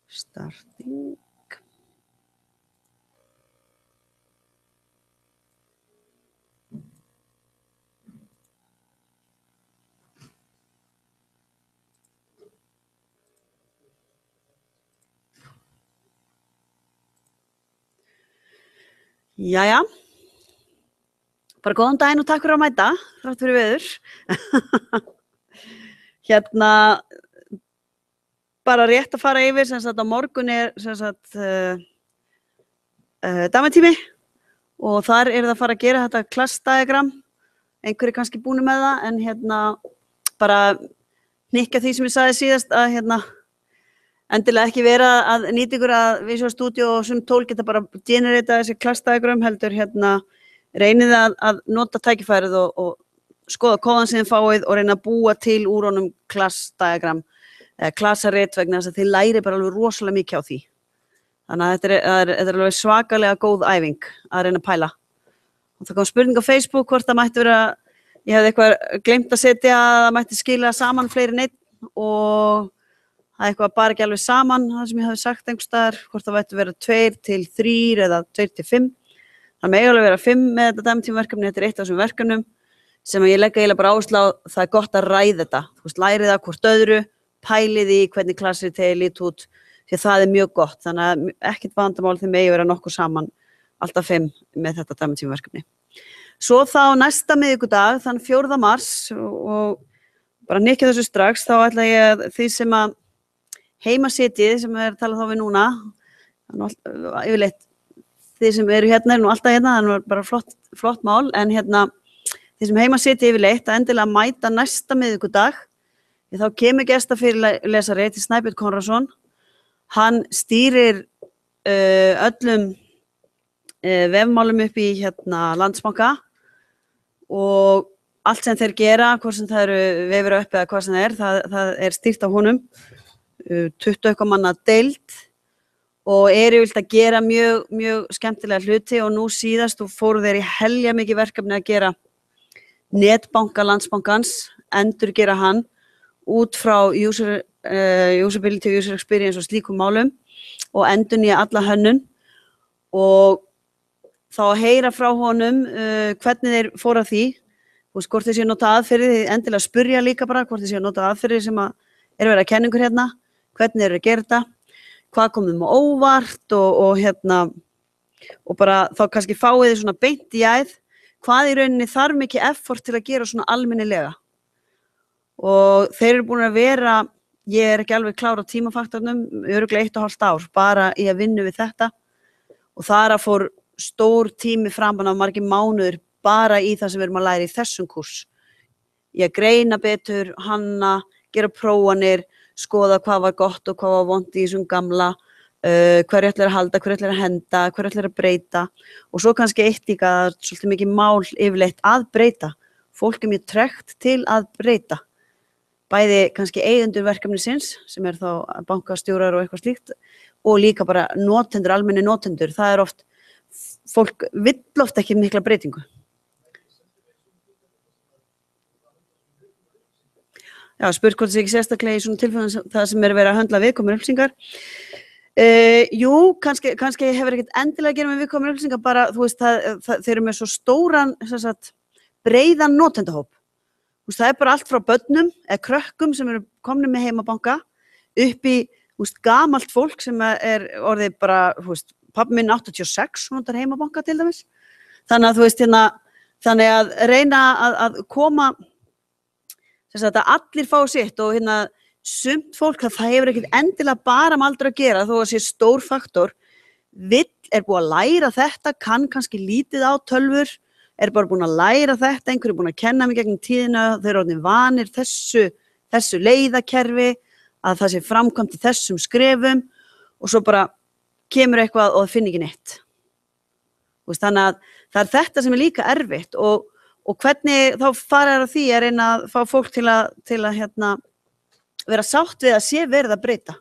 Starting. Jæja. Bara góðan daginn og takk fyrir að mæta, þrátt fyrir veður. Hérna, bara rétt að fara yfir, sem sagt á morgun sem sagt dæmatími og þar það að fara að gera þetta klassdiagram. Einhverjir kannski búnir með það, en hérna bara hnykkja því sem ég sagði síðast að hérna endilega ekki vera að nýta ykkur að Visual Studio og sum tól geta bara generata þessi klassdiagram, heldur hérna reynið að nota tækifærið og skoða kóðan sem þið fáið og reyna að búa til úr honum klassdiagram eða klassarit vegna þess að þið læri bara alveg rosalega mikið á því. Þannig að þetta er alveg svakalega góð æfing að reyna að pæla. Og það kom spurning á Facebook hvort það mætti vera, ég hefði eitthvað gleymt að setja að það mætti skila saman fleiri en einn og það eitthvað bara ekki alveg saman, það sem ég hefði sagt einhvers staðar, hvort það mætti vera 2 til 3 eða 2 til 5. Það megi alveg vera 5 með þetta dæmatímaverkefni, þetta eitt af þessum verkefnum sem ég legg eiginlega bara áherslu á, það gott að ræða þetta. Þú veist, lærið það hvort öðru, pælið í hvernig klassið þeir lít út, því það mjög gott. Þannig að ekkert vandamál þeir megi vera nokkuð saman, alltaf 5 með þetta dæmatímaverkefni. Svo þá næsta miðvikudag, þann 4. mars, og bara hnykkja þessu strax, þá ætla ég að því sem að heimasitið, sem talað þá við núna, yfirleitt þið sem eru hérna nú alltaf hérna, það bara flott mál, en hérna þið sem heimasitið yfirleitt að endilega mæta næsta miðvikudag, því þá kemur gestafyrirlesari til Snæbjörn Konráðsson. Hann stýrir öllum vefmálum upp í hérna Landsbanka og allt sem þeir gera, hvort sem það eru vefur upp eða hvað sem það stýrt á honum, 20 manna deild og yfirleitt að gera mjög skemmtilega hluti og nú síðast fóru þeir í helja mikið verkefni að gera netbanka Landsbankans, endurgera hann út frá usability og user experience og slíkum málum og endurnýja alla hönnun og þá að heyra frá honum hvernig þeir fóru að því, hvort þeir séu að nota aðferðir, endilega spyrja líka bara hvort þeir séu að nota aðferðir sem að verið að kenna ykkur hérna, hvernig þeir eru að gera þetta, hvað kom þeim á óvart og hérna og bara þá kannski fáið þið svona beint í æð hvað í rauninni þarf mikið effort til að gera svona almennilega og þeir eru búin að vera, ég er ekki alveg klár á tímafaktornum, örugglega 1,5 ár bara í að vinna við þetta og þar að fór stór tími framan af margir mánuður bara í það sem við erum að læra í þessum kúrs í að greina betur, hanna, gera prófanir skoða hvað var gott og hvað var vont í þessum gamla, hverju ætlar að halda, hverju ætlar að henda, hverju ætlar að breyta og svo kannski eitt líka svolítið mikið mál yfirleitt að breyta. Fólk mjög tregt til að breyta. Bæði kannski eigendur verkefnisins sem þá bankastjórar og eitthvað slíkt og líka bara notendur, almenni notendur. Það oft, fólk vill oft ekki mikla breytingu. Já, spurt hvort það ekki sérstaklega í svona tilfellum það sem verið að höndla viðkomur upplýsingar. Jú, kannski hefur ekkert endilega að gera með viðkomur upplýsingar, bara, þú veist, þeir eru með svo stóran, breiðan notendahóp. Þú veist, það bara allt frá börnum eða krökkum sem eru komnir með heimabanka upp í, þú veist, gamalt fólk sem orðið bara, þú veist, pabbi minn 86, hún notar heimabanka til dæmis. Þannig að, þú veist, hérna, þannig að reyna að koma þess að allir fá sitt og hérna sumt fólk það hefur ekkert endilega bara aldur að gera þó að sé stór faktor búið að læra þetta, kann kannski lítið á tölvur, bara búin að læra þetta, einhverju búin að kenna mig gegnum tíðina, þeir eru orðnir vanir þessu leiðakerfi að það sé framkvæmt í þessum skrefum og svo bara kemur eitthvað og það finn ekki neitt. Þannig að það þetta sem líka erfitt og hvernig þá fara að því að reyna að fá fólk til að hérna, vera sátt við að sé verið að breyta.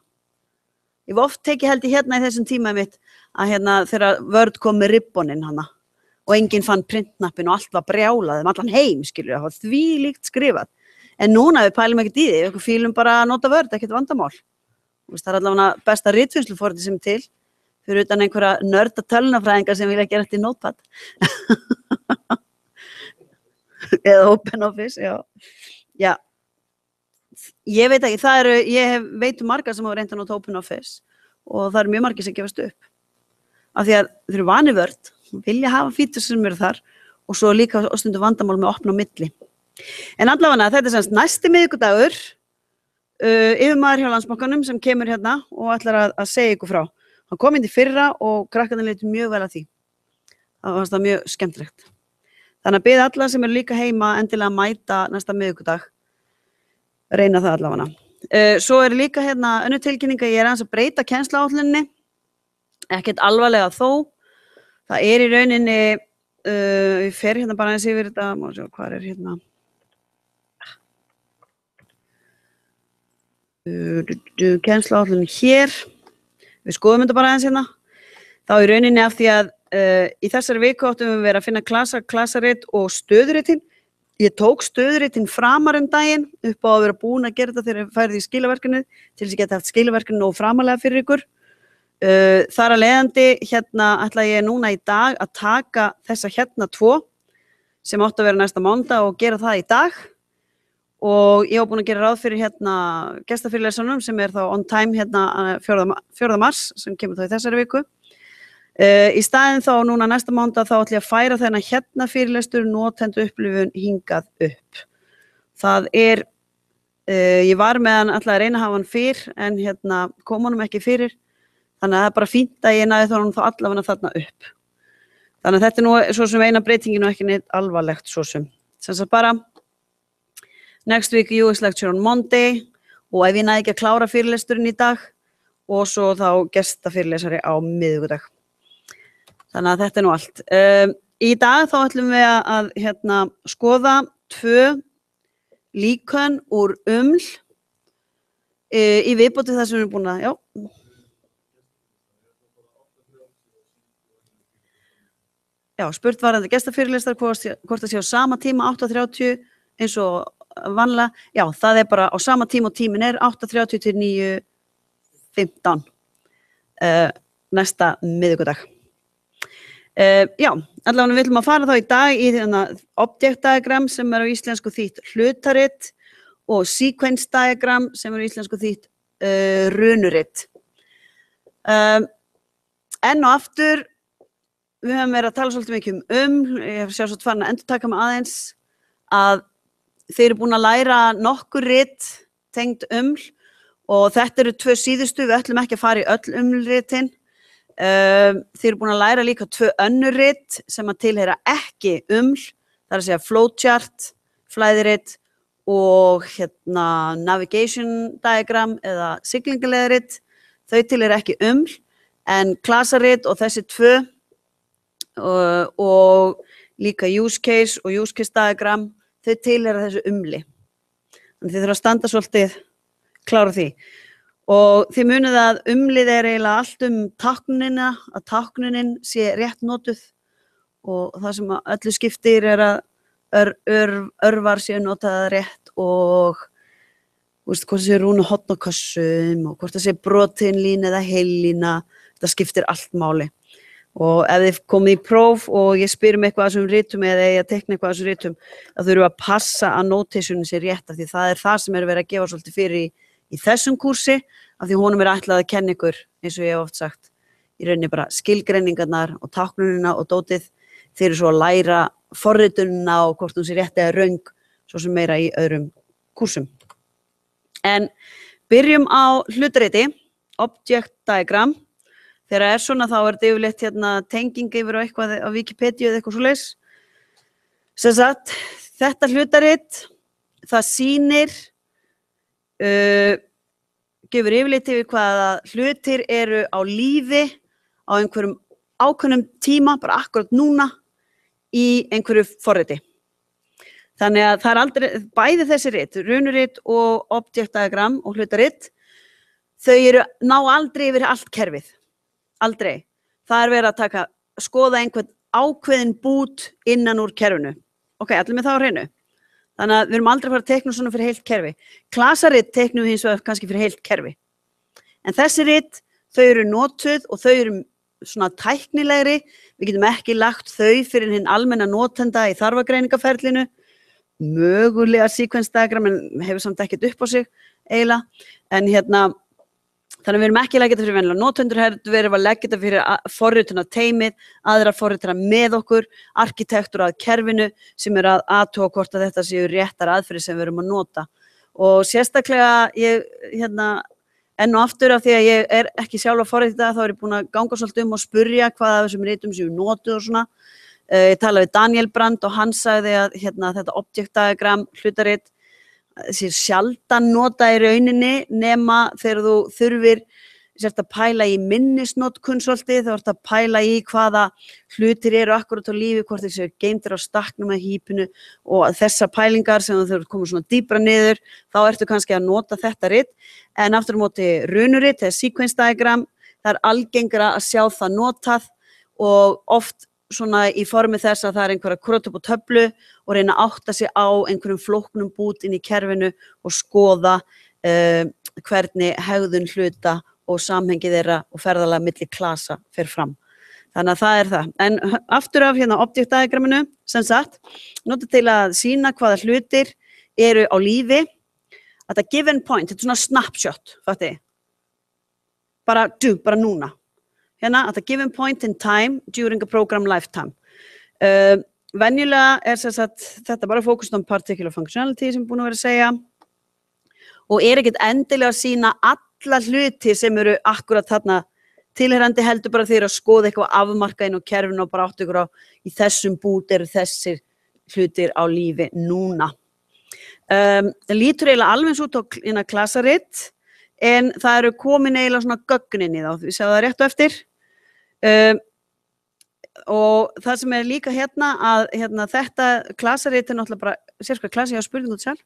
Ég var oft tekið held í hérna í þessum tíma mitt að hérna þegar Word kom með ribboninn hana og enginn fann printnappin og allt var brjálað allan heim, skilur, það var þvílíkt skrifað. En núna við pælum ekkert í því, við fílum bara að nota Word, ekkert vandamál. Það allavega besta ritvinnsluforriti sem til, fyrir utan einhverja nörda tölunafræðinga sem vilja gera þetta í Notepad. Eða OpenOffice, já. Já. Ég veit ekki, ég veit margar sem hafa reynt að nota OpenOffice og það mjög margir sem gefast upp. Af því að þeir eru vanir Word, vilja hafa fítur sem eru þar og svo líka stundum vandamál með opna á milli. En allavega þetta semst næsti miðvikudagur, yfirmaður hjá Landsbankanum sem kemur hérna og ætlar að segja ykkur frá. Hann kom inn í fyrra og krakkarnir litu mjög vel að því. Það var það mjög skemmtilegt. Þannig að biðja alla sem eru líka heima endilega að mæta næsta miðvikudag. Reyna það allavega. Svo líka hérna önnur tilkynning að ég aðeins að breyta kennsluáætluninni. Ekkert alvarlega þó. Það í rauninni, ég fer hérna bara aðeins yfir þetta, má sjá hvað hérna. Kennsluáætlunin hér. Við skoðum þetta bara aðeins hérna. Þá í rauninni af því að í þessari viku áttum við verið að finna klasarit og stöðuritin. Ég tók stöðuritin framar daginn upp á að vera búin að gera þetta þegar ég færði í skilaverkinu til þess að geta haft skilaverkinu og framalega fyrir ykkur. Þar að leiðandi hérna ætla ég núna í dag að taka þessa hérna 2 sem áttu að vera næsta mánudag og gera það í dag. Og ég var búin að gera ráð fyrir hérna gestafyrirlesanum sem þá on time hérna 4. mars sem kemur þá í þessari viku. Í staðinn þá núna næsta mánudag þá ætla ég að færa þennan hérna fyrirlestur notendu upplifun hingað upp. Það ég var með hann ætla að reyna að hafa hann fyrr en hérna kom honum ekki fyrir. Þannig að það bara fínt að ég næði þá allavega þarna upp. Þannig að þetta nú svo sem eina breytingin og ekki neitt alvarlegt svo sem. Sem sagt bara next week UX lecture on Monday og ef ég næði ekki að klára fyrirlesturinn í dag og svo þá gestafyrirlesari á miðvikudag. Þannig að þetta nú allt. Í dag þá ætlum við að hérna, skoða 2 líkön úr í viðbóti það sem við erum búin að, Já, spurt varðandi gestafyrirlestar hvort það sé á sama tíma 8:30 eins og vanlega. Já, það bara á sama tíma og tíminn 8:30 til 9:15 næsta miðvikudag. Já, allavega við ætlum að fara þá í dag í object diagram sem á íslensku þýtt hlutarit og sequence diagram sem á íslensku þýtt runurit. Enn og aftur, við höfum verið að tala svolítið mikið ég hef sjálfsagt farin að endurtaka mig aðeins að þeir eru búin að læra nokkur rit tengd og þetta eru 2 síðustu, við ætlum ekki að fara í öll ritin. Þeir eru búin að læra líka 2 önnur rit sem að tilheyra ekki það að segja flowchart, flæðirit og hérna navigation diagram eða siglingaleiðarit. Þau tilheyra ekki en klasarit og þessi 2 og líka use case og use case diagram, þau tilheyra þessu Þannig þið þurfa að standa svolítið klára því. Og þið munið að eiginlega allt táknunina, að táknunin sé rétt notuð og það sem öllu skiptir að örvar séu notaða rétt og hvort það sé rúnu horn á kössum og hvort það sé brotin lína eða heillína, þetta skiptir allt máli. Og ef þið komið í próf og ég spyr eitthvað að þessum ritum eða ég tekna eitthvað að þessum ritum, þá þurfum við að passa að notationin sé rétt af því það það sem verið að gefa svolítið fyrir í þessum kúrsi, af því honum ætlað að kenna ykkur, eins og ég hef oft sagt, í rauninni bara skilgreiningarnar og táknunina og dótið, þeir eru svo að læra forritunina og hvort hún sé rétt eða röng, svo sem meira í öðrum kúrsum. En byrjum á hlutariti, object diagram. Þegar svona þá þetta yfirleitt hérna, tenging yfir á eitthvað á Wikipedia eða eitthvað svoleiðis. Sem sagt, þetta hlutarit, það sýnir gefur yfirleitt yfir hvaða hlutir eru á lífi á einhverjum ákveðnum tíma, bara akkurat núna í einhverju forriti. Þannig að það aldrei, bæði þessi rit, runurit og object diagram og hlutarit, þau ná aldrei yfir allt kerfið. Aldrei. Það verið að skoða einhvern ákveðin bút innan úr kerfinu. Ok, allir með það á hreinu. Þannig að við erum aldrei að fara að teikna svona fyrir heilt kerfi. Klasarit teiknum við hins vegar kannski fyrir heilt kerfi. En þessi rit, þau eru notuð og þau eru svona tæknilegri, við getum ekki lagt þau fyrir hinn almenna notenda í þarfagreiningaferlinu, mögulega sequence diagram en hefur samt ekkert upp á sig eiginlega, en þannig við erum ekki að leggja þetta fyrir venjulega notendur, við erum að leggja þetta fyrir forrituna teymið, aðra forrituna með okkur, arkitektur að kerfinu sem er að athuga hvort að þetta séu réttar aðferðir sem við erum að nota. Og sérstaklega ég enn og aftur af því að ég er ekki sjálf að forrita þá er ég búin að ganga svolítið og spurja hvaða af þessum ritum séu notuð og svona. Ég talaði við Daniel Brand og hann sagði að þetta object diagram hlutarit sé sjaldan nota í rauninni nema þegar þú þurfir sért að pæla í minnisnotkun svolítið, þú ert að pæla í hvaða hlutir eru akkurat á lífi, hvort þeir séu geymdir á stakknum eða hípinu og þessar pælingar sem þú þurfir koma svona dýpra niður, þá ertu kannski að nota þetta rit, en aftur á móti runurit eða sequence diagram, það er algengra að sjá það notað og oft svona í formi þess að það er einhverja krota upp á töflu og reyna að átta sig á einhverjum flóknum bút inn í kerfinu og skoða hvernig hegðun hluta og samhengi þeirra og ferðalega milli klasa fer fram. Þannig að það er það. En aftur af object diagraminu, sem sagt, nota til að sýna hvaða hlutir eru á lífi. Þetta given point, þetta er svona snapshot, fattiði? Bara núna. At a given point in time during a program lifetime. Venjulega er sem sagt, þetta bara focused on particular functionality sem búin að vera að segja og er ekkert endilega að sýna alla hluti sem eru akkurat þarna tilheyrandi heldur bara þeir að skoða eitthvað afmarka inn á kerfinu og bara áttu ykkur á í þessum bút eru þessir hlutir á lífi núna. Lítur eiginlega alveg eins út á klasaritt en það eru komin eiginlega svona gögnin í þá, við séum það rétt og eftir. Og það sem er líka að þetta klasaritt er náttúrulega bara, sér hvað klasi ég á spurningu út sjálf?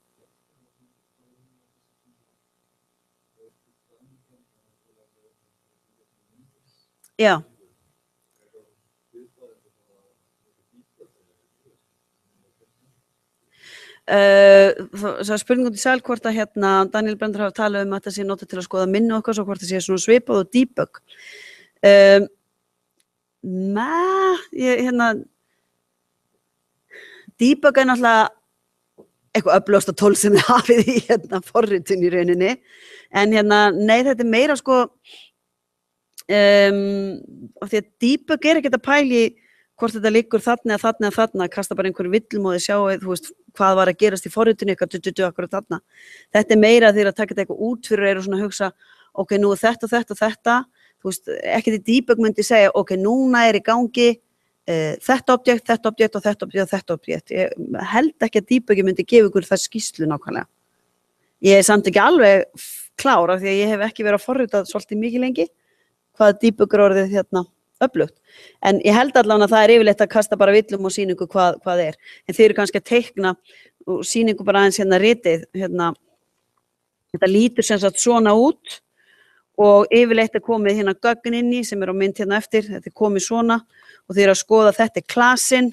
Já. Það er spurning út í sal hvort að Daniel Brendur hafa talað um að þetta sé notað til að skoða minni og eitthvað svo hvort það sé svona svipað og debug. Debug er náttúrulega eitthvað öflugasta tól sem þið hafið í forritun í rauninni en nei þetta er meira sko af því að debug er ekkert að pæli hvort þetta liggur þarna kasta bara einhverjum villum og þið sjáu þú veist hvað var að gerast í forritinu eitthvað akkurat þarna. Þetta er meira þegar að taka þetta eitthvað út fyrir og svona að hugsa ok, nú er þetta og þetta og þetta þú veist, ekkert í debug myndi segja ok, núna er í gangi þetta objekt og þetta objekt. Ég held ekki að debugi myndi gefa ykkur það skýrslu nákvæmlega. Ég er samt ekki alveg klár af því að ég hef ekki verið að forrita svolítið mikið lengi hvað debug er orðið öflugt. En ég held allavega að það er yfirleitt að kasta bara villum og sýningu hvað er. En þeir eru kannski að teikna og sýningu bara aðeins ritið. Þetta lítur sem sagt svona út og yfirleitt er komið gögn inn í sem er á mynd eftir. Þetta er komið svona og þeir eru að skoða þetta er klasinn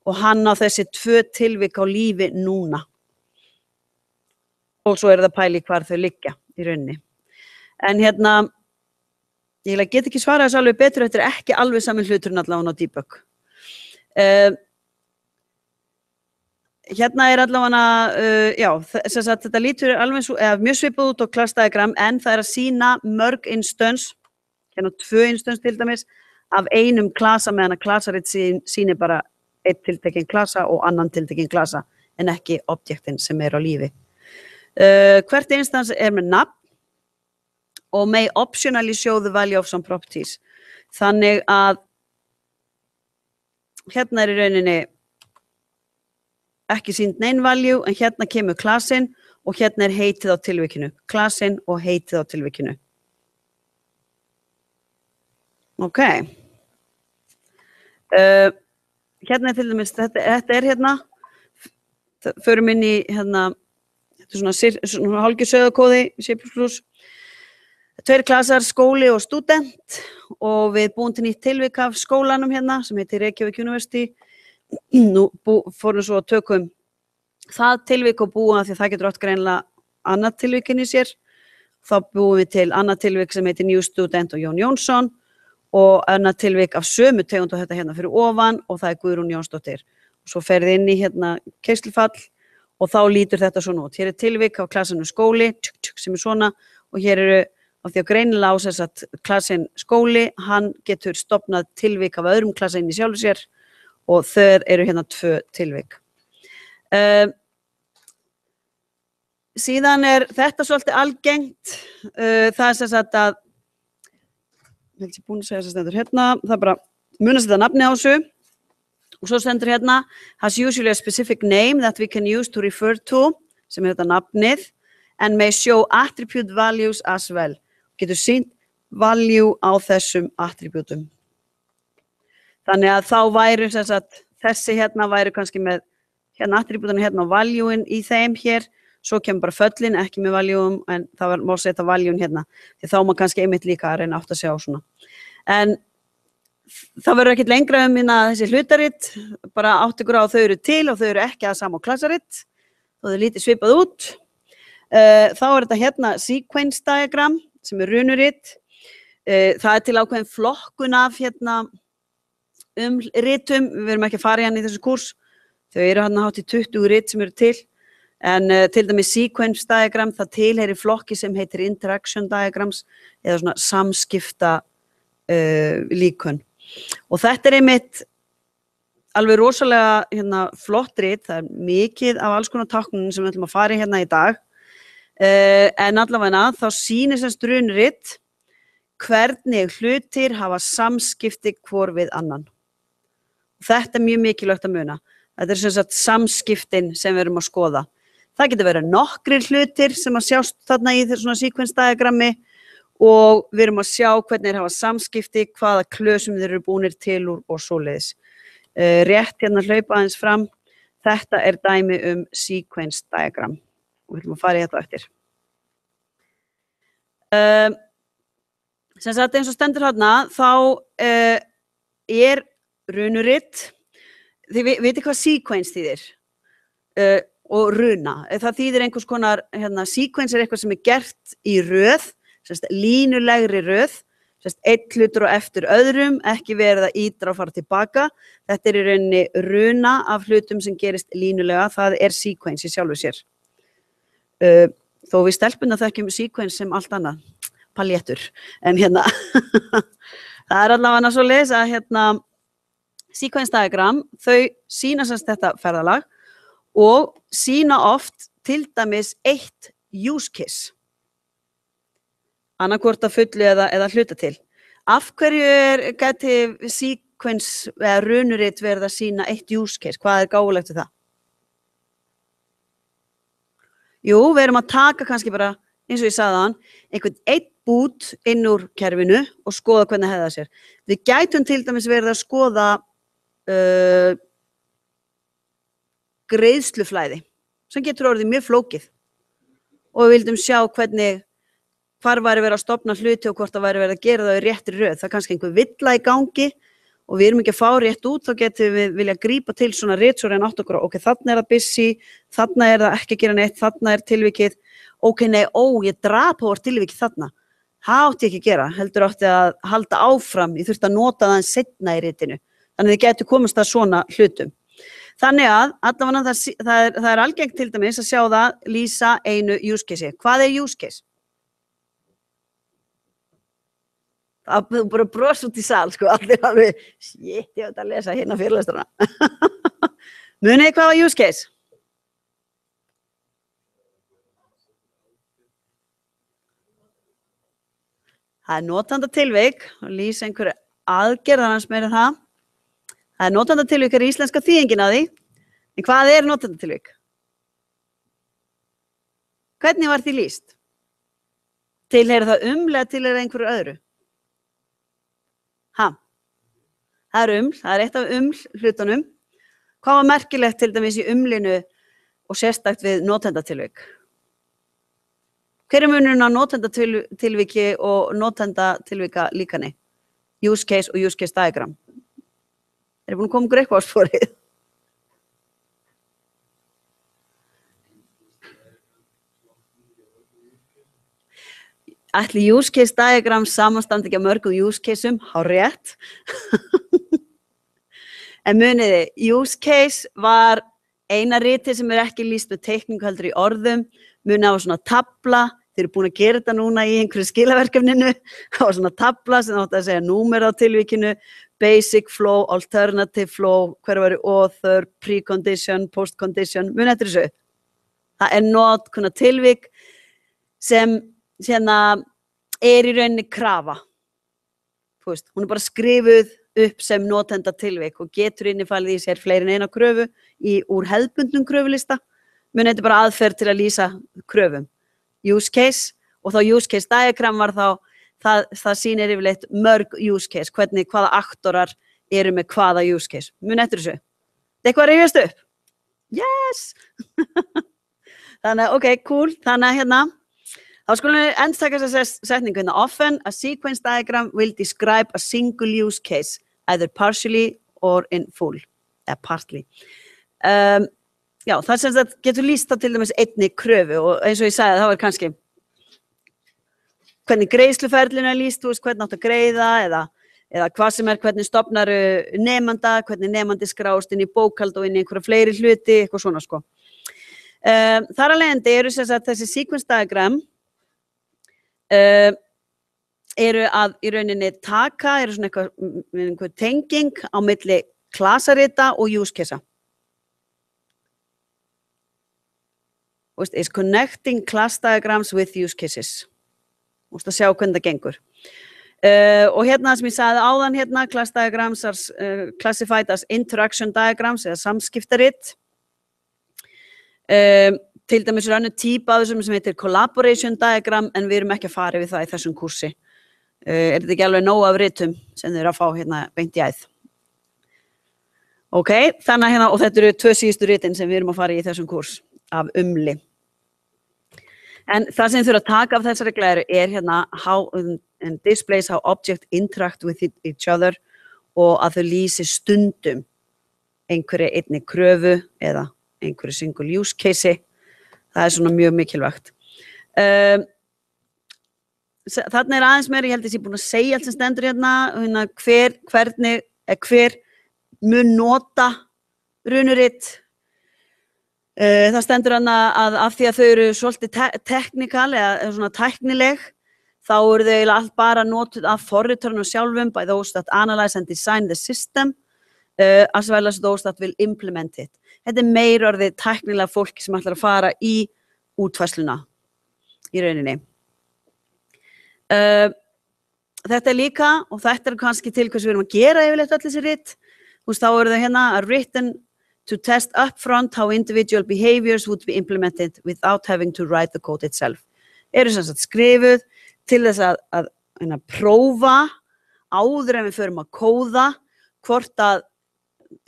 og hann á þessi 2 tilvik á lífi núna. Og svo er það pæli hvar þau liggja í rauninni. En ég get ekki svarað þessu alveg betur, þetta er ekki alveg saman hluturinn allavega á debug. Er allavega, já, sem sagt þetta lítur alveg mjög svipað út á class diagram en það er að sýna mörg instance, 2 instance til dæmis, af einum klasa meðan að klasaritt sýnir bara einn tiltekinn klasa og annan tiltekinn klasa en ekki objektin sem er á lífi. Hvert instance er með nafn og may optionally show the value of some properties. Þannig að er í rauninni ekki sýnd nein value en kemur klasinn og er heitið á tilvikinu. Klasinn og heitið á tilvikinu. Ok. Til dæmis, þetta er förum inn í þetta er svona hálfgjör sögðakóði í C++. 2 klasar, skóli og stúdent og við búum til nýtt tilvik af skólanum sem heitir Reykjavík University. Nú fórum svo að tökum það tilvik og búa því að það getur átt greinilega annað tilvikin í sér þá búum við til annað tilvik sem heitir New Student og Jón Jónsson og annað tilvik af sömu tegund og þetta hérna fyrir ofan og það Guðrún Jónsdóttir. Svo ferði inn í hérna keyslufall og þá lítur þetta svona út. Hér tilvik af klassanum skóli sem svona og hér eru af því að greinilega á þess að klassin skóli, hann getur stofnað tilvik af öðrum klassa inn í sjálfu sér og þau eru hérna 2 tilvik. Síðan þetta svolítið algengt, það sem sagt að, ég held ég búin að segja þess að stendur hérna, það bara munast þetta nafni á þessu og svo stendur hérna, has usually a specific name that we can use to refer to, sem þetta nafnið, and may show attribute values as well. Getur sýnt value á þessum attribútum. Þannig að þá væru sem sagt, þessi hérna væru kannski með hérna attribútana hérna og value-in í þeim hér, svo kemur bara föllin, ekki með value-um, en það má setja value-in hérna, því þá má kannski einmitt líka að reyna átt að sjá svona. En það verður ekkert lengra þessi hlutaritt, bara átt ykkur á þau eru til og þau eru ekki að sama klassaritt, þó þau lítið svipað út. Þá þetta hérna sequence diagram, sem runuritt. Það til ákveðin flokkun af hérna ritum, við erum ekki að fara hérna í þessu kurs, þau eru hérna hátt í 20 rit sem eru til, en til dæmis sequence diagram, það tilheyrir flokki sem heitir interaction diagrams eða svona samskipta líkön. Og þetta einmitt alveg rosalega hérna, flott rit, það mikið af alls konar táknunum sem við ætlum að fara í hérna í dag, en allavega þá sýnir sem runuritt hvernig hlutir hafa samskipti hvor við annan. Þetta mjög mikilvægt að muna. Þetta sem sagt samskiptin sem við erum að skoða. Það getur verið nokkrir hlutir sem að sjást þarna í þessu svona sequence diagrammi og við erum að sjá hvernig þeir hafa samskipti, hvaða klösum þeir eru búnir til úr og svoleiðis. Rétt hérna hlaupa aðeins fram. Þetta dæmi sequence diagram. Og við ætlum að fara í þetta eftir. Sem sagt eins og stendur hérna, þá runuritt, þið veitir hvað sequence þýðir og runa. Það þýðir einhvers konar, hérna, sequence eitthvað sem gert í röð, línulegri röð, einn hlutur og eftir öðrum, ekki verið að ídra og fara tilbaka. Þetta í rauninni runa af hlutum sem gerist línulega, það sequence í sjálfu sér. Þó við stelpuna þekkjum sequence sem allt annað, paljettur, en hérna, það allavega svo leys að hérna, sequence diagram, þau sýna semst þetta ferðalag og sýna oft til dæmis eitt use case. Annarkvort að fullu eða hluta til. Af hverju gæti sequence eða runuritt verið að sýna eitt use case? Hvað gáfulegt við það? Jú, við erum að taka kannski bara, eins og ég sagði hann, einhvern einn bút inn úr kerfinu og skoða hvernig hefði það sér. Við gætum til dæmis verið að skoða greiðsluflæði sem getur orðið mjög flókið og við vildum sjá hvar væri verið að stofna hluti og hvort það væri verið að gera það í réttri röð. Það kannski einhver villa í gangi og við erum ekki að fá rétt út, þá getum við vilja grípa til svona ritsúr en átt okkur, ok, þarna það busy, þarna það ekki að gera neitt, þarna tilvikið, ok, nei, ég drap á tilvikið þarna. Það átti ég ekki að gera, heldur átti að halda áfram, ég þurfti að nota það seinna í ritinu. Þannig þið getur komast að svona hlutum. Þannig að allavega það algengt til dæmis að sjá það lýsa einu use case. Hvað use case? Það bara bros út í sal, sko, allir alveg, shit, ég að lesa hérna fyrirlesturna. Munið hvað var use case? Það notandatilvik, og lýsa einhverju aðgerðarans meira það. Það notandatilvik íslenska þýðingin að því. En hvað notandatilvik? Hvernig var því lýst? Tilheyrir það eða tilheyrir einhverju öðru? Það það eitt af hlutunum. Hvað var merkilegt til dæmis í umlinu og sérstakt við notandatilvik? Hver munurinn á notandatilviki og notandatilvika líkani? Use case og use case diagram. Búin að koma ykkur eitthvað á sporið? Ætli use case diagram samanstandi ekki að mörgum use caseum, hárrétt. En muniði, use case var eina riti sem ekki lýst með teikningu heldur í orðum, munið á svona tabla, þeir eru búin að gera þetta núna í einhverju skilaverkefninu, það var svona tabla sem átti að segja númer á tilvíkinu, basic flow, alternative flow, hver var author, precondition, postcondition, munið eftir þessu. Það not konar tilvík sem er í rauninni krafa. Þú veist, hún bara skrifuð upp sem notenda tilvík og getur innifalið í sér fleiri en eina kröfu úr hefðbundnum kröfulista. Munið þetta bara aðferð til að lýsa kröfum. Use case og þá use case diagram var þá það sýnir yfirleitt mörg use case, hvaða aktorar eru með hvaða use case. Munið eftir þessu. Eitthvað að rifjast upp? Yes! Þannig, ok, cool. Þannig þá skulum við endurtaka þessa setningu hérna. Often, a sequence diagram will describe a single use case, either partially or in full, eða partly. Já, það sem þetta getur lýst til dæmis einni kröfu og eins og ég sagði, það var kannski hvernig greiðsluferlinu er lýst, þú veist, hvernig átt að greiða eða hvað sem hvernig stofnar nemanda, hvernig nemandi skrást inn í bókhald og inn í einhverja fleiri hluti, eitthvað svona sko. Þar að leiðandi eru þessi sequence diagram eru að í rauninni eru svona einhver tenging á milli klasarita og use case-a. Is connecting class diagrams with use cases. Þú veist að sjá hvernig það gengur. Og hérna sem ég sagði áðan class diagrams are classified as interaction diagrams eða samskiptarit. Til dæmis önnur típa af þessum sem heitir collaboration diagram en við erum ekki að fara við það í þessum kursi. Þetta ekki alveg nóg af ritum sem þið eru að fá beint í æð. Ok, þannig og þetta eru 2 síðustu ritin sem við erum að fara í þessum kurs af umli. En það sem þurfa að taka af þessari glæru er how and displays how objects interact with each other og að þau lýsi stundum einhverju einni kröfu eða einhverju single use case. Það er svona mjög mikilvægt. Þarna aðeins meira, ég held að ég búin að segja allt sem stendur hver mun nota runurit. Það stendur að af því að þau eru svolítið technical eða svona tæknileg, þá eru þau allt bara notuð af forritarunum sjálfum by those that analyze and design the system as well as those that will implement it. Þetta meir orðið tæknilega fólki sem ætlar að fara í útfærsluna í rauninni. Þetta líka, og þetta kannski til hvers við erum að gera yfirleitt öll þessi rit, þá eru þau written to test upfront how individual behaviors would be implemented without having to write the code itself. Eru sem sagt skrifuð til þess að prófa áður en við förum að kóða hvort að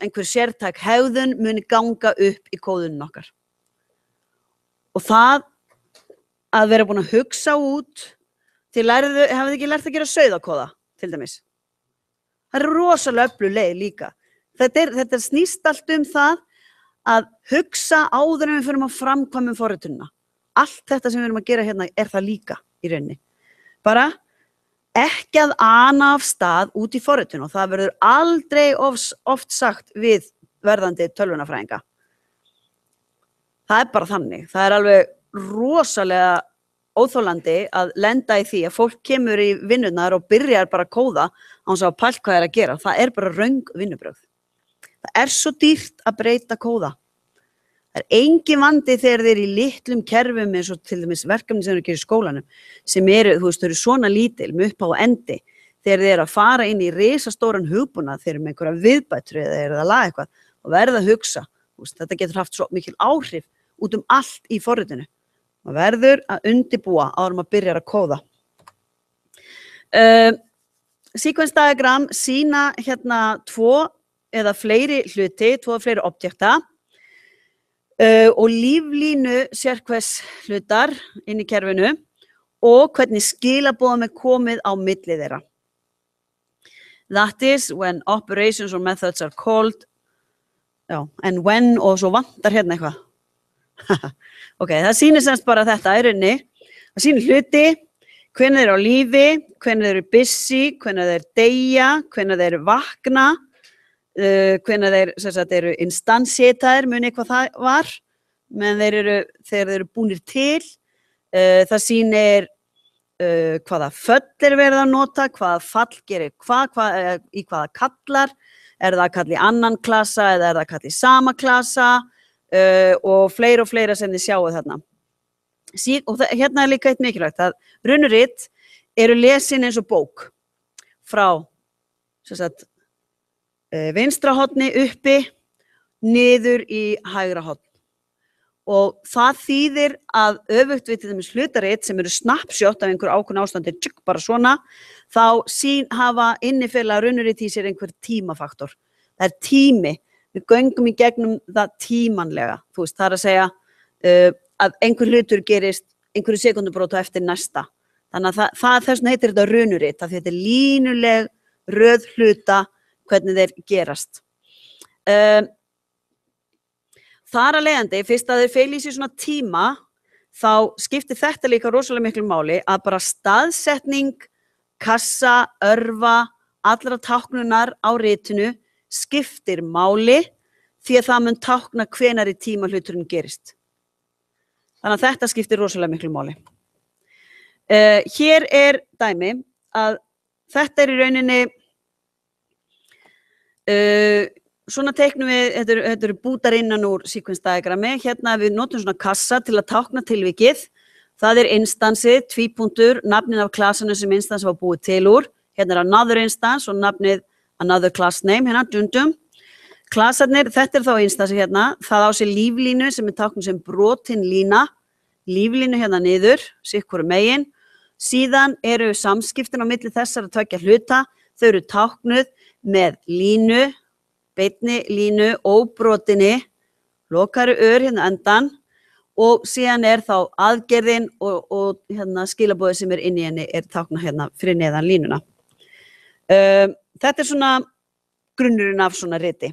einhver sértæk hegðun muni ganga upp í kóðunum okkar. Og það að vera búin að hugsa út, hafið þið ekki lært að gera sauðakóða, til dæmis. Það er rosalega öflug leið líka. Þetta snýst allt það að hugsa áður en við förum að framkvæmum forritunina. Allt þetta sem við erum að gera er það líka í rauninni. Bara ekki að ana af stað út í forritun og það verður aldrei oft sagt við verðandi tölvunarfræðinga. Það er bara þannig. Það er alveg rosalega óþolandi að lenda í því að fólk kemur í vinnurnar og byrjar bara að kóða án þess að pælt hvað er að gera. Það er bara röng vinnubrögð. Það er svo dýrt að breyta kóða. Það er engin vandi þegar þeir eru í litlum kerfum eins og til dæmis verkefni sem eru að gera í skólanum sem eru, þú veist, þau eru svona lítil með upphaf og endi. Þegar þeir eru að fara inn í risastóran hugbúnað, þeir eru með einhverja viðbætur eða eru að laga eitthvað og verða að hugsa. Veist, þetta getur haft svo mikil áhrif út allt í forritinu. Það verður að undibúa áður að byrja að kóða. Sequence diagram sýna 2 eða fleiri hluti, 2 fleiri objekta og líflínu sérhvers hlutar inn í kerfinu og hvernig skilaboðum er komið á milli þeirra. That is when operations or methods are called, and when og svo vantar eitthvað. Ok, það sýnir semst bara þetta í rauninni. Það sýnir hluti, hvenær þeir eru á lífi, hvenær þeir eru busy, hvenær þeir deyja, hvenær þeir eru vakna, hvenær þeir sem sagt, eru instansitaðir, muni hvað það var, menn þegar þeir eru búnir til, það sýnir hvaða föll er verið að nota, hvaða fall gerir í hvaða kallar, það kall í annan klassa eða það kall í sama klassa og fleira sem þið sjáu þarna. Og hérna líka eitt mikilvægt að runurit eru lesin eins og bók frá sem sagt, vinstra horni uppi niður í hægra horn. Og það þýðir að öfugt við til dæmis hlutarit sem eru snapshot af einhver ákveðnu ástandi, bara svona, þá hafa innifela runurit í sér einhver tímafaktor. Það er tími, við göngum í gegnum það tímanlega, þú veist, það er að segja að einhver hlutur gerist einhverju sekundubrót á eftir næsta. Þannig að þess vegna heitir þetta runurit, af því þetta er línuleg röð hluta hvernig þeir gerast. Þar að leiðandi, fyrst að þeir feili í sér svona tíma, þá skiptir þetta líka rosalega miklu máli að bara staðsetning, kassa, örva, allra táknunar á ritinu skiptir máli því að það mun tákna hvenær í tíma hluturinn gerist. Þannig að þetta skiptir rosalega miklu máli. Hér er dæmi að þetta er í rauninni svona teiknum við, þetta eru bútar innan úr sequence diagrammi, hérna við notum svona kassa til að tákna tilvikið, það er instansið, tvípunktur, nafnið af klassinu sem instans var búið til úr, hérna er another instance og nafnið another class name, hérna dundum, klassarnir, þetta er þá instansi hérna, það á sér líflínu sem er táknuð sem brotin lína, líflínu hérna niður, sikkur megin, síðan eru samskiptin á milli þessara tveggja hluta, þau eru táknuð með línu, beinni línu, óbrotinni, lokaru hérna endan og síðan er þá aðgerðin og hérna skilabóðið sem er inn í henni er táknað hérna fyrir neðan línuna. Þetta er svona grunnurinn af svona riti.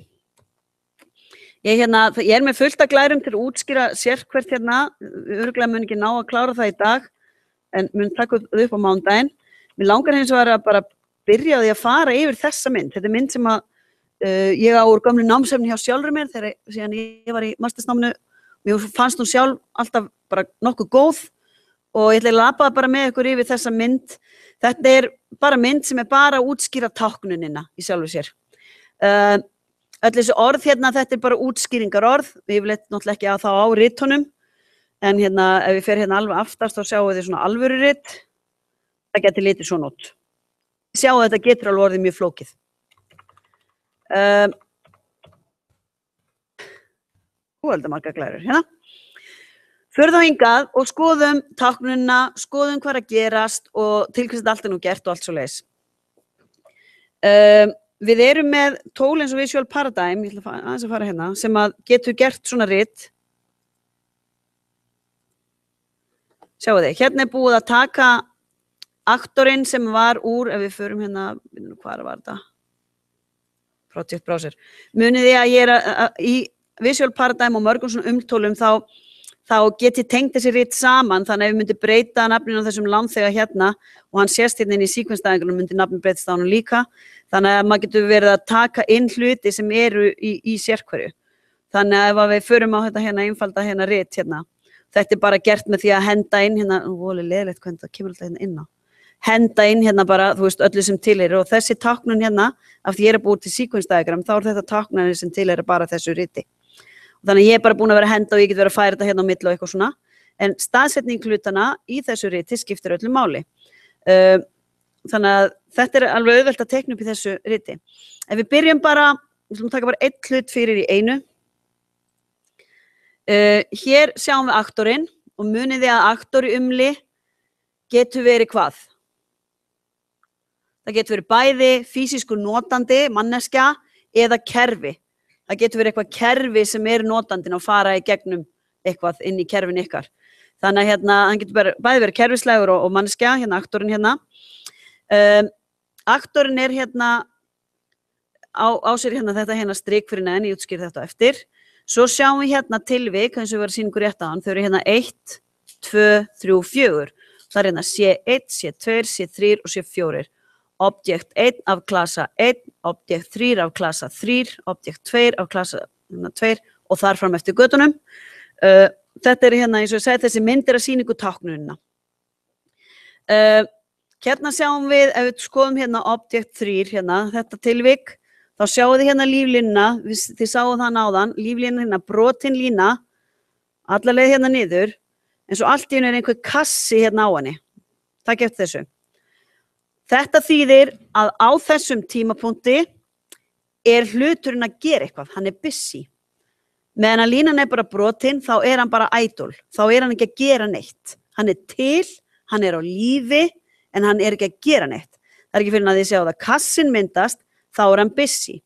Ég er með fullt af glærum til að útskýra sérhvert hérna, örugglega mun ekki ná að klára það í dag, en mun taka það upp á mánudaginn. Mér langar hins vegar að bara byrja á því að fara yfir þessa mynd. Þetta er mynd sem að ég á úr gömlu námsefni hjá sjálfur mér þegar síðan ég var í mastersnáminu. Mér fannst hún sjálf alltaf bara nokkuð góð og ég ætla að labba bara með ykkur yfir þessa mynd. Þetta er bara mynd sem er bara að útskýra táknunina í sjálfu sér. Öll þessi orð hérna, þetta er bara útskýringar orð. Við yfirleitt náttúrulega ekki að þá á ritunum, en hérna ef við fer hérna alveg aftast þá sjáum við svona alvöru rit. Það getur litið svona út. Sjáum þetta getur alveg orðið mjög flókið. Margar glærur hérna. Förum þá hingað og skoðum táknunina, skoðum hvað er að gerast og til hvers þetta allt er nú gert og allt svoleiðis. Við erum með tól eins og Visual Paradigm, ég ætla aðeins að fara hérna, sem að getur gert svona rit. Sjáu þið, hérna er búið að taka aktorinn sem var úr, ef við förum hérna, hvað var þetta? Project Browser. Munið þið að ég er í Visual Paradigm og mörgum svona umtólum þá get ég tengt þessi rit saman, þannig að ef við myndum breyta nafninu á þessum lánþega hérna og hann sést hérna inn í sequence diagramnum myndi nafninu breytast á hann líka, þannig að maður getur verið að taka inn hluti sem eru í sérhverju. Þannig að ef við förum á þetta hérna einfalda hérna rit hérna, þetta er bara gert með því að henda inn hérna, volið leðilegt hvernig það kemur alltaf hérna inn á. Henda inn hérna bara, þú veist, öllu sem til er og þessi táknun hérna, af því ég er búið til sequence diagram, þá er þetta táknunir sem til er bara þessu riti. Og þannig ég er bara búin að vera að henda og ég get verið að færa þetta hérna á milli og eitthvað svona, en staðsetning hlutana í þessu riti skiptir öllu máli. Þannig að þetta er alveg auðvelt að teikna upp í þessu riti. Ef við byrjum bara, við ætlum að taka bara einn hlut fyrir í einu. Hér sjáum við aktorinn og munið þið að aktor í umli getur verið hvað? Það getur verið bæði físískur notandi, manneskja eða kerfi. Það getur verið eitthvað kerfi sem er notandinn og fara í gegnum eitthvað inn í kerfin ykkar. Þannig að hérna, hann getur bæði verið kerfislegur og manneskja, hérna aktorinn hérna. Aktorinn er hérna, á sér hérna þetta hérna strik fyrir neðan, ég útskýri þetta eftir. Svo sjáum við hérna tilvik, eins og við varum að sýna ykkur rétt á hann, þau eru hérna 1, 2, 3, 4. Það hérna C1, C2, C3 og C4. Objekt 1 af klasa 1, objekt 3 af klasa 3, objekt 2 af klasa 2 og þar fram eftir götunum. Þetta hérna, eins og ég segi, þessi mynd að sýningu táknunina. Hérna sjáum við, ef við skoðum hérna objekt 3, hérna, þetta tilvik, þá sjáum við hérna líflínuna, þið sáum það náðan, líflínuna hérna, brotin lína, alla leið hérna niður, eins og allt í einu einhver kassi hérna á henni. Takk eftir þessu. Þetta þýðir að á þessum tímapunkti hluturinn að gera eitthvað, hann busy. Meðan að línan bara brotin, þá hann bara idle, þá hann ekki að gera neitt. Hann til, hann á lífi, en hann ekki að gera neitt. Það ekki fyrir að þið sjáu það kassin myndast, þá hann busy.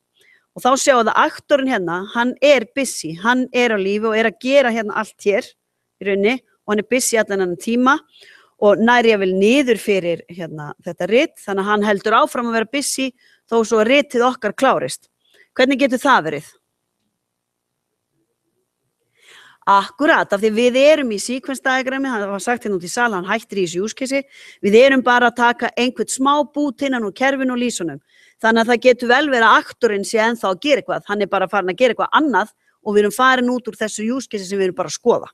Og þá sjáu það aktorinn hérna, hann busy, hann á lífi og að gera hérna allt hér í rauninni og hann busy allan annan tíma og nær ég vel niður fyrir hérna, þetta rit, þannig að hann heldur áfram að vera busy þó svo að ritið okkar klárist. Hvernig getur það verið? Akkurat, af því við í sequence diagrammi, það var sagt hérna út í sal, hann hættir í þessu use case, við bara að taka einhvern smá bút innan úr kerfinu og lýsunum. Þannig að það getur vel verið að aktorinn sé ennþá að gera eitthvað, hann bara farin að gera eitthvað annað og við farin út úr þessu use case sem við bara að skoða.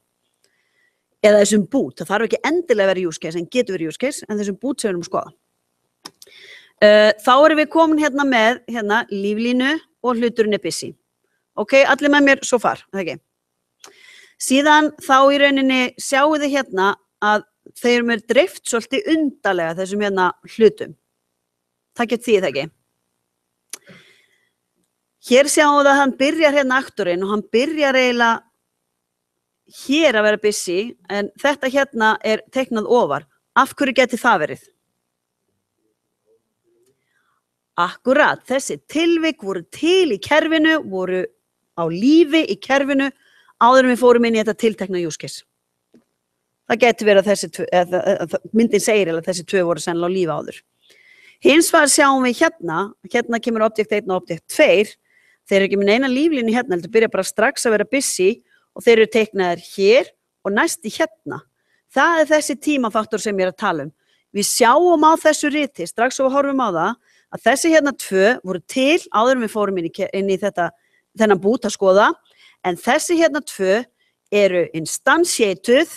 Eða þessum bút, það þarf ekki endilega að vera use case, en getur verið use case, en þessum bút sem við að skoða. Þá við komin hérna með líflínu og hluturinn busy. Ok, allir með mér svo far, það ekki? Síðan þá í rauninni sjáu þið hérna að þeir dreift svolítið undarlega þessum hérna hlutum. Það getur því það ekki. Hér sjáum við að hann byrjar hérna aktorinn og hann byrjar eiginlega hér að vera busy, en þetta hérna teiknað ofar. Af hverju geti það verið? Akkurat, þessi tilvik voru til í kerfinu, voru á lífi í kerfinu, áður en við fórum inn í þetta tiltekna use case. Það geti verið að þessi myndin segir að þessi tvö voru sennilega á lífi áður. Hins vegar sjáum við hérna kemur objekt 1 og objekt 2, þeir ekki með neina líflínu hérna, heldur byrja bara strax að vera busy og þeir teiknaðir hér og næsti hérna. Það þessi tímafaktor sem ég að tala um. Við sjáum á þessu riti, strax og við horfum á það, að þessi hérna tvö voru til áður en við fórum inn í þennan bút að skoða, en þessi hérna tvö instantiated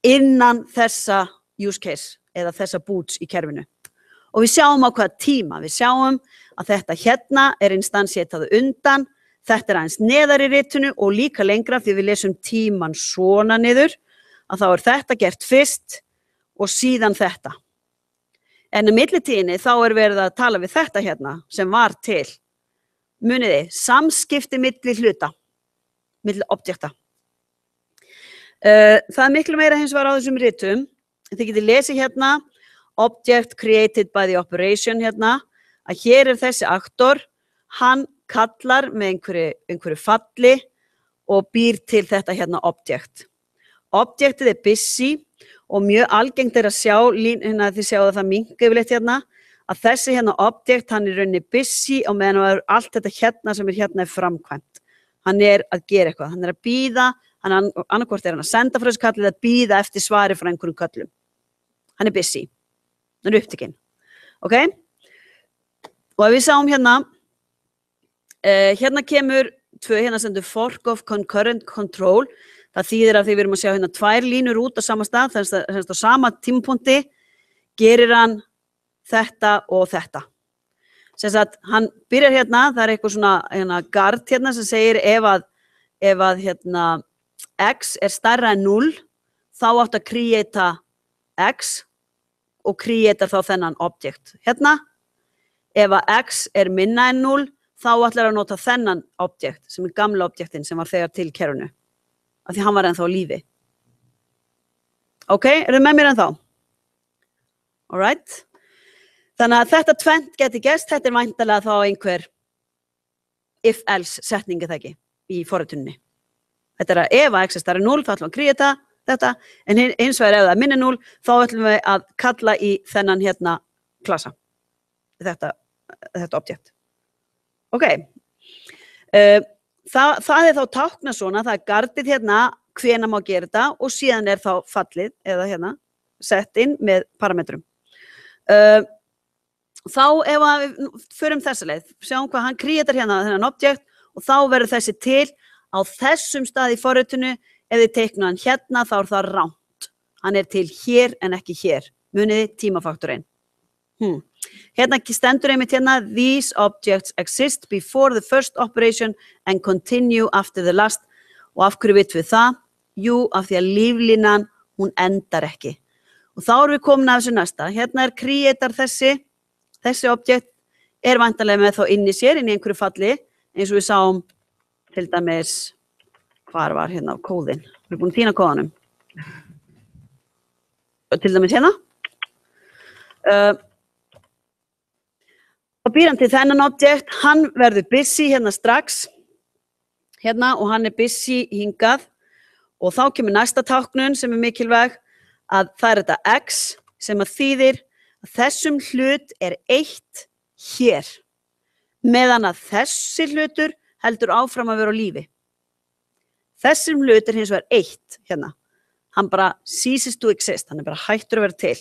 innan þessa use case eða þessa boots í kerfinu. Og við sjáum á hvaða tíma, við sjáum að þetta hérna instantiatað undan, þetta aðeins neðar í ritinu og líka lengra því við lesum tíman svona niður, að þá þetta gert fyrst og síðan þetta. En í millitíðinni þá verið að tala við þetta hérna sem var til. Muniði, samskipti milli hluta, milli objekta. Það miklu meira hins vegar á þessum ritum. Þið getið lesið hérna, object created by the operation hérna, að hér þessi aktor, hann kallar með einhverju falli og býr til þetta hérna objekt. Objektið busy og mjög algengt að sjá, hérna þið sjáu það minnka yfirleitt hérna, að þessi hérna objekt, hann rauninni busy og meðan allt þetta hérna sem hérna framkvæmt. Hann að gera eitthvað, hann að bíða, annarkvort hann að senda frá þessu kalli eða bíða eftir svari frá einhverjum kallum. Hann busy, hann upptekinn. Ok? Og ef við sáum hérna, hérna kemur tvö, hérna sendur fork of concurrent control, það þýðir að því við erum að sjá hérna tvær línur út á sama stað, þannig að á sama tímapunkti gerir hann þetta og þetta. Sem sagt, hann byrjar hérna, það eitthvað svona hérna, guard hérna sem segir ef að hérna, x stærra en 0, þá átt að creata x og creata þá þennan objekt. Hérna, ef að x minna en 0, þá ætlar að nota þennan objekt sem gamla objektin sem var þegar til kerfinu. Af því hann var ennþá á lífi. Ok, þið með mér ennþá? Alright. Þannig að þetta tvennt geti gerst, þetta væntanlega þá einhver if-else setning það ekki í forrituninni. Þetta að ef að x stærra en 0, þá ætlum við að creata þetta, en hins vegar ef það minni 0, þá ætlum við að kalla í þennan hérna klassa. Þetta objekt. Ok. Það þá tákna svona, það gardið hérna hvenær má gera þetta og síðan þá fallið, eða hérna, sett inn með parametrum. Þá ef við förum þessa leið, sjáum hvað hann creatar hérna þennan object og þá verður þessi til á þessum stað í forritinu. Ef þið teikna hann hérna þá það rangt. Hann til hér en ekki hér. Muniði tímafaktorinn. Hérna stendur einmitt hérna these objects exist before the first operation and continue after the last. Og af hverju vitum við það? Jú, af því að líflínan, hún endar ekki. Og þá erum við komin að þessu næsta. Hérna creatar þessi objekt væntanlega með þá inn í sér, inn í einhverju falli, eins og við sáum til dæmis, hvar var hérna kóðinn? Við erum búin að týna kóðanum. Til dæmis hérna. Og býr hann til þennan objekt, hann verður busy hérna strax, hérna, og hann busy hingað, og þá kemur næsta táknun sem mikilvæg, að það þetta x sem að þýðir að þessum hlut 1 hér, meðan að þessi hlutur heldur áfram að vera á lífi. Þessum hlut hins vegar 1 hérna. Hann bara ceases to exist, hann bara hættur að vera til.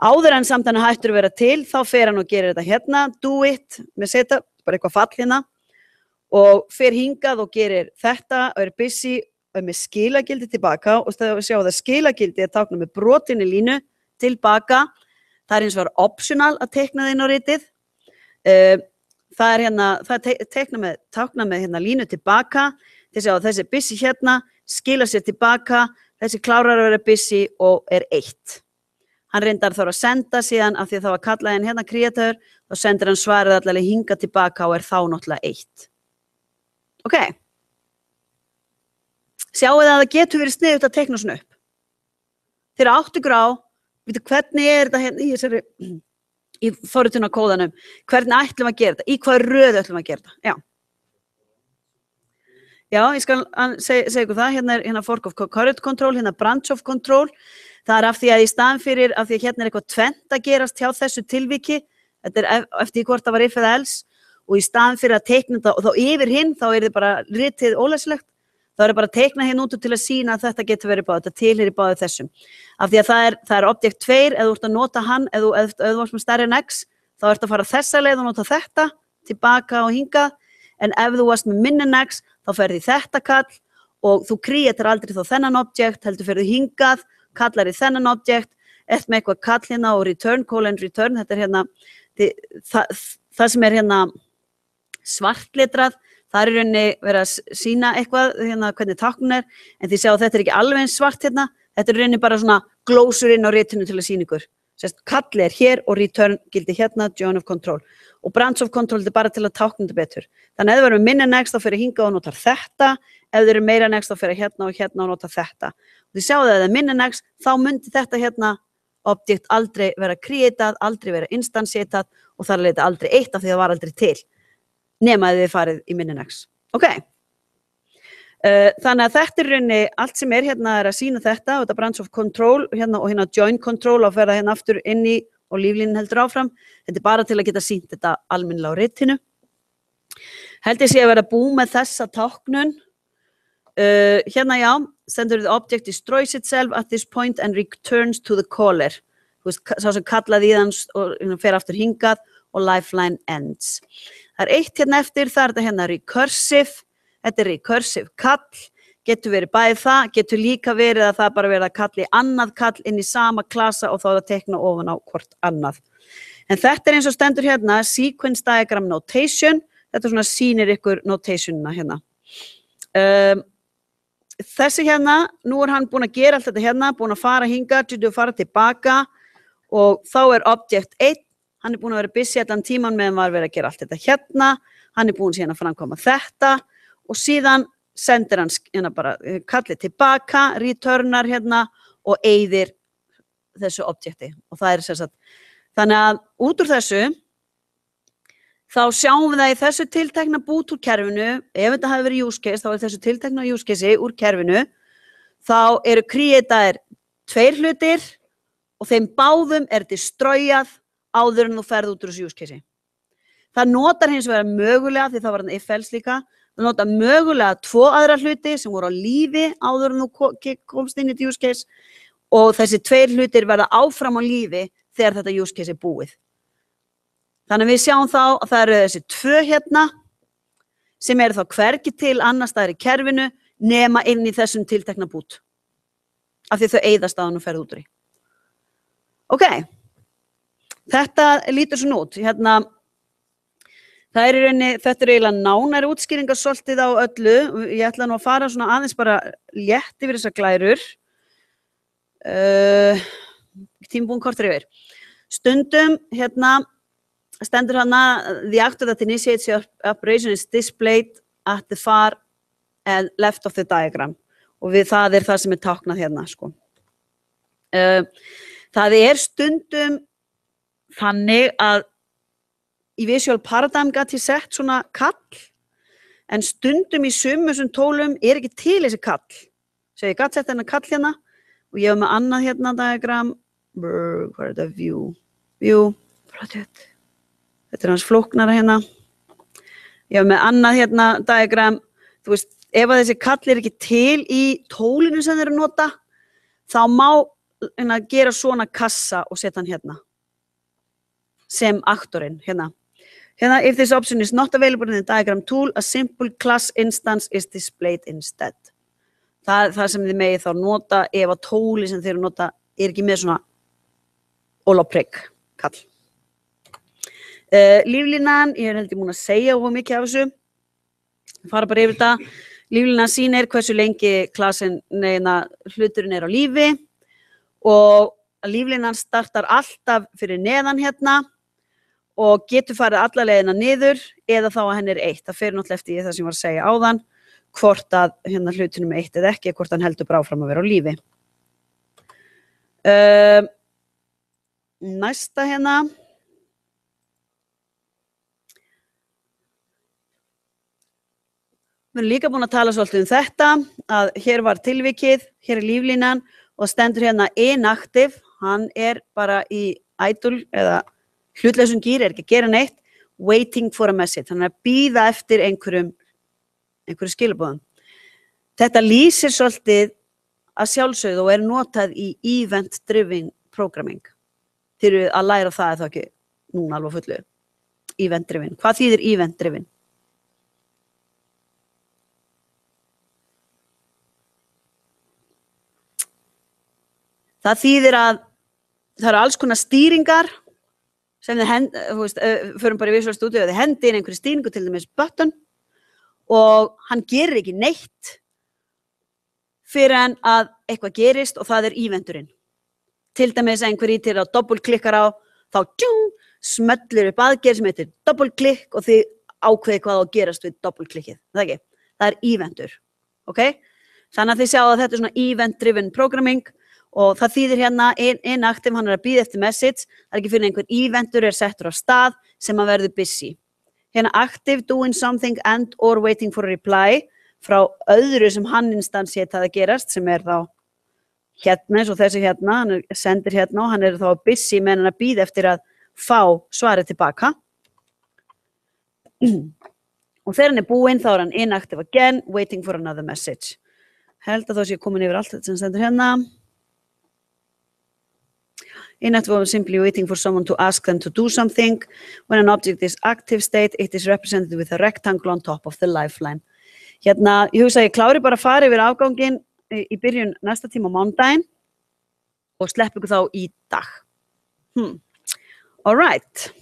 Áður en samt hann hættur að vera til, þá fer hann og gerir þetta hérna, do it, með setja, bara eitthvað fall hérna, og fer hingað og gerir þetta og busy og með skilagildi tilbaka, og þegar við sjáum það skilagildi táknað með brotinni línu tilbaka. Það hins vegar optional að teikna það inn á ritið. Það hérna, það táknað með hérna línu tilbaka. Þið sjá að þessi busy hérna skila sér tilbaka, þessi klárar að vera busy og 1. Hann reyndar þarf að senda síðan af því að það var kallað inn hérna creator, þá sendir hann svarið allavega hinga tilbaka og þá náttúrulega 1. Ok. Sjáu það að það getur verið sniðugt að teikna svona upp. Þeir áttu ykkur á, veitu hvernig þetta hérna í forritun á kóðanum, hvernig ætlum að gera þetta, í hvað röðu ætlum að gera þetta, Já, ég skal segja ykkur það, hérna fork of current control, hérna branch of control, það af því að í staðan fyrir, af því að hérna eitthvað tvennt að gerast hjá þessu tilviki, þetta eftir hvort það var if eða else, og í staðan fyrir að teikna þetta, og þá yfir hinn, þá þið bara ritið ólæsilegt, þá bara að teikna hérna út til að sína að þetta getur verið báð, þetta tilheyrir báðu þessum. Af því að það objekt 2, ef þú ert að nota hann, ef þú varst með stærri en x, þá ert að fara þessa leið og nota þetta, tilbaka og hingað, en ef þú varst með minni en x, þá ferði þetta kall og þú creatar aldrei þá þennan objekt, heldur ferði hingað, kallar í þennan objekt, með eitthvað kall hérna og return, colon return, þetta hérna, það sem hérna svartlitrað, það í rauninni verið að sína eitthvað, hérna hvernig táknun en þið sjá að þetta ekki alveg eins svart hérna, þetta í rauninni bara svona glósur inn á ritinu til að sína ykkur. Sérst, kalli hér og return gildi hérna, join of control. Og branch of control bara til að tákna þetta betur. Þannig að ef þið verður minna next þá fyrir hingað og notar þetta, ef þið eru meira next þá fyrir hérna og notar þetta. Og þið sjáu að ef það minna next, þá myndi þetta hérna objekt aldrei vera creatað, aldrei vera instansiatað og þar leita aldrei 1 af því það var aldrei til. Nema að þið farið í minni next. Ok. Þannig að þetta rauninni, allt sem hérna að sína þetta, og þetta branch of control hérna, og hérna join control og ferða hérna aftur inn í og líflínin heldur áfram. Þetta bara til að geta sínt þetta almennilega á ritinu. Held ég sé að vera búið með þessa táknun. Hérna já, stendur the object destroys itself at this point and returns to the caller. Þú veist, sá sem kallaði í þann og fer aftur hingað og lifeline ends. Það eitt hérna eftir, það þetta hérna recursive. Þetta recursive kall, getur verið bæði það, getur líka verið að það bara verið að kalli annað kall inn í sama klasa og þá að tekna ofan á hvort annað. En þetta eins og stendur hérna, sequence diagram notation, þetta svona sýnir ykkur notationina hérna. Þessi hérna, nú hann búin að gera allt þetta hérna, búin að fara hingað, fara tilbaka og þá object 1, hann búin að vera busy allan tíman meðan var verið að gera allt þetta hérna, hann búin síðan að framkoma þetta, og síðan sendir hann hérna bara kallið tilbaka, returnar hérna og eyðir þessu objekti. Og það sem sagt. Þannig að út úr þessu, þá sjáum við það í þessu tiltekna bút úr kerfinu, ef þetta hafi verið use case, þá þessu tiltekna use case úr kerfinu, þá eru creataðir 2 hlutir og þeim báðum destroyað áður en þú ferð út úr þessu use case. Það notar hins vegar mögulega, því það var hann if else líka, það nota mögulega 2 aðra hluti sem voru á lífi áður en þú komst inn í use case og þessi tveir hlutir verða áfram á lífi þegar þetta use case búið. Þannig að við sjáum þá að það eru þessi tvö hérna sem eru þá hvergi til annars staðar í kerfinu nema inn í þessum tiltekna bút. Af því þau eyðast á hann og ferð út úr í. Ok, þetta lítur svona út. Hérna, þetta er eiginlega nánari útskýringar svolítið á öllu. Ég ætla nú að fara svona aðeins bara létt yfir þessar glærur. Tímabúin kortur yfir. Stundum hérna stendur hana the actor that initiates the operation is displayed at the far and left of the diagram og það er það sem er táknað hérna sko. Það er stundum þannig að í Visual Paradigm gat ég sett svona kall en stundum í sumum tólum er ekki til þessi kall. Svo ég gat sett hennar kall hérna og ég hef með annað hérna diagram. Hvað er þetta? View. Project. Þetta er hans flóknara hérna. Ég hef með annað hérna diagram. Þú veist, ef þessi kall er ekki til í tólinu sem þeir eru að nota, þá má gera svona kassa og setja hann hérna. Sem aktorinn, hérna. Hérna, if this option is not available in the diagram tool, a simple class instance is displayed instead. Það sem þið megið þá nota ef að tóli sem þeir eru að nota er ekki með svona óláprygg kall. Líflínan, ég held ég múin að segja of mikið af þessu. Fara bara yfir þetta. Líflínan sýnir hversu lengi hluturinn er á lífi og líflínan startar alltaf fyrir neðan hérna og getur farið alla leiðina niður eða þá að henni er 1. Það fer náttúrulega eftir það sem ég var að segja áðan, hvort að hérna hlutunum er 1 eða ekki, hvort hann heldur bara áfram að vera á lífi. Næsta hérna. Við erum líka búin að tala svolítið þetta, að hér var tilvikið, hér er líflínan og stendur hérna inactive, hann er bara í idle eða hlutlausum gír, er ekki að gera neitt, waiting for a message, hann er að bíða eftir einhverju skilabóðum. Þetta lýsir svolítið að sjálfsögðu og er notað í event-driven programming. Þeir eru að læra það eða ekki núna alveg fullu. Event-driven. Hvað þýðir event-driven? Það þýðir að það eru alls konar stýringar sem förum bara í Visual Studio og þið hendi inn einhverju stýringu til dæmis button og hann gerir ekki neitt fyrir en að eitthvað gerist og það er eventurinn. Til dæmis einhver ítir að doppelklikkar á, þá smellur upp aðgerð sem heitir doppelklikk og þið ákveðið hvað á að gerast við doppelklikkið. Það er eventur. Okay? Þannig að þið sjáu að þetta er svona event-driven programming og það þýðir hérna inactive, hann er að bíða eftir message, það er ekki fyrir einhver eventur er settur á stað sem að verður busy. Hérna active, doing something and or waiting for a reply frá öðru sem hann instansið það að gerast sem er þá hérna eins og þessi hérna, hann sendir hérna og hann er þá busy með hann að bíða eftir að fá svarið tilbaka. Og þegar hann er búinn þá er hann inactive again, waiting for another message. Held að þá sé ég komin yfir allt þetta sem stendur hérna. Inactive is simply waiting for someone to ask them to do something. When an object is active state, it is represented with a rectangle on top of the lifeline. Hérna, ég hugsa að ég klári bara að fara yfir afganginn í byrjun næsta tíma á mánudaginn og slepp ykkur þá í dag. All right.